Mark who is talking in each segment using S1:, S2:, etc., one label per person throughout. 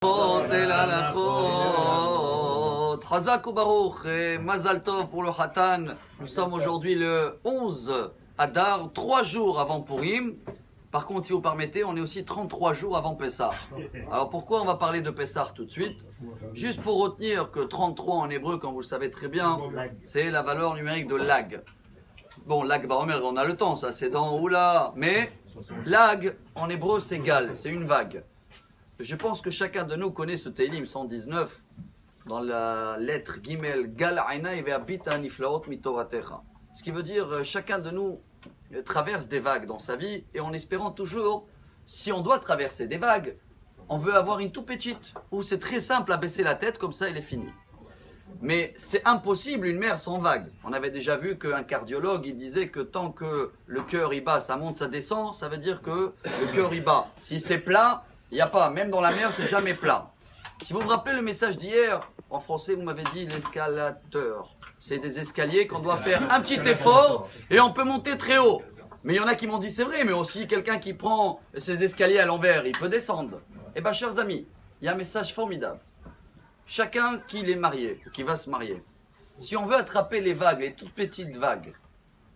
S1: Et la lachot. Chazak ou Baruch, Mazal Tov pour le Hatan. Nous sommes aujourd'hui le 11 Adar, 3 jours avant Purim. Par contre, si vous permettez, on est aussi 33 jours avant Pessah. Alors pourquoi on va parler de Pessah tout de suite? Juste pour retenir que 33 en hébreu, comme vous le savez très bien, c'est la valeur numérique de lag. Bon, lag baromer, on a le temps, ça c'est dans oula. Mais lag en hébreu c'est gal, c'est une vague. Je pense que chacun de nous connaît ce Télim 119 dans la lettre Gimel Gal Aina Ve'abita Niflaot Mitoratecha. Ce qui veut dire chacun de nous traverse des vagues dans sa vie et en espérant toujours, si on doit traverser des vagues, on veut avoir une tout petite où c'est très simple à baisser la tête comme ça il est fini. Mais c'est impossible une mer sans vague. On avait déjà vu qu'un cardiologue il disait que tant que le cœur y bat, ça monte, ça descend, ça veut dire que le cœur y bat. Si c'est plat, il n'y a pas, même dans la mer, c'est jamais plat. Si vous vous rappelez le message d'hier, en français, vous m'avez dit l'escalateur. C'est des escaliers qu'on doit faire un petit effort et on peut monter très haut. Mais il y en a qui m'ont dit c'est vrai, mais aussi quelqu'un qui prend ses escaliers à l'envers, il peut descendre. Eh bien, chers amis, il y a un message formidable. Chacun qui est marié, qui va se marier, si on veut attraper les vagues, les toutes petites vagues,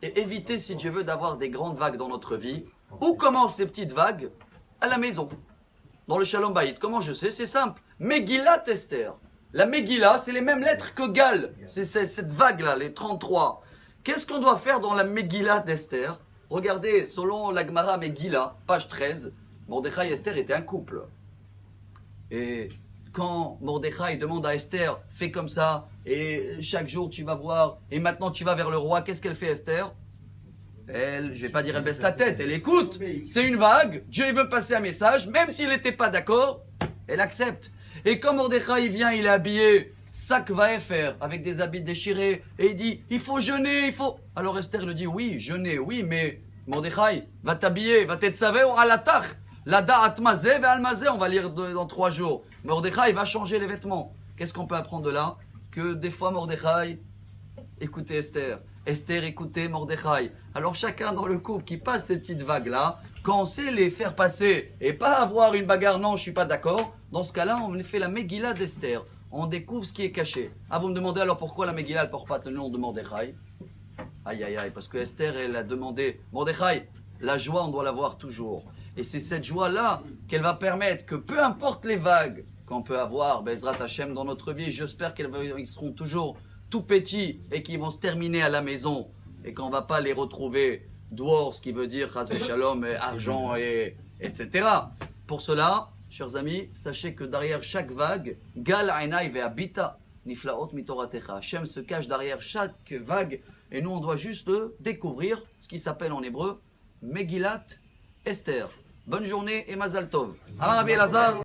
S1: et éviter, si Dieu veut, d'avoir des grandes vagues dans notre vie, où commencent les petites vagues? À la maison. Dans le Shalom Bayit, comment je sais? C'est simple. Megillat Esther. La Megillah, c'est les mêmes lettres que Gal. C'est cette vague-là, les 33. Qu'est-ce qu'on doit faire dans la Megillah d'Esther? Regardez, selon la Gemara Megillah, page 13, Mordechai et Esther étaient un couple. Et quand Mordechai demande à Esther, fais comme ça, et chaque jour tu vas voir, et maintenant tu vas vers le roi, qu'est-ce qu'elle fait Esther? Elle, je vais pas dire elle baisse la tête, elle écoute. C'est une vague, Dieu veut passer un message, même s'il n'était pas d'accord, elle accepte. Et quand Mordechai il vient, il est habillé, sac vaéfer, avec des habits déchirés, et il dit, il faut jeûner, il faut... Alors Esther lui dit, oui, jeûner, oui, mais Mordechai, va t'habiller, va t'être savé au halatach. La da'at mazé ve al mazé, on va lire dans 3 jours. Mordechai va changer les vêtements. Qu'est-ce qu'on peut apprendre de là? Que des fois Mordechai écoutez Esther. Esther écoutez Mordechai. Alors chacun dans le couple qui passe ces petites vagues-là, quand on sait les faire passer et pas avoir une bagarre, non, je suis pas d'accord, dans ce cas-là, on fait la Megillah d'Esther. On découvre ce qui est caché. Ah, vous me demandez alors pourquoi la Megillah ne porte pas le nom de Mordechai? Aïe, aïe, aïe, parce que Esther, elle a demandé, Mordechai, la joie, on doit l'avoir toujours. Et c'est cette joie-là qu'elle va permettre que peu importe les vagues qu'on peut avoir, Bezrat Hashem, dans notre vie, j'espère qu'ils seront toujours tout petits et qu'ils vont se terminer à la maison et qu'on ne va pas les retrouver dehors, ce qui veut dire Chas Shalom, argent, etc. Pour cela, chers amis, sachez que derrière chaque vague, Gal Ainai ve'abita niflaot mitoratecha. Hashem se cache derrière chaque vague et nous on doit juste découvrir ce qui s'appelle en hébreu Megillat Esther. Bonne journée et Mazal Tov. Amar Rabbi Elazar.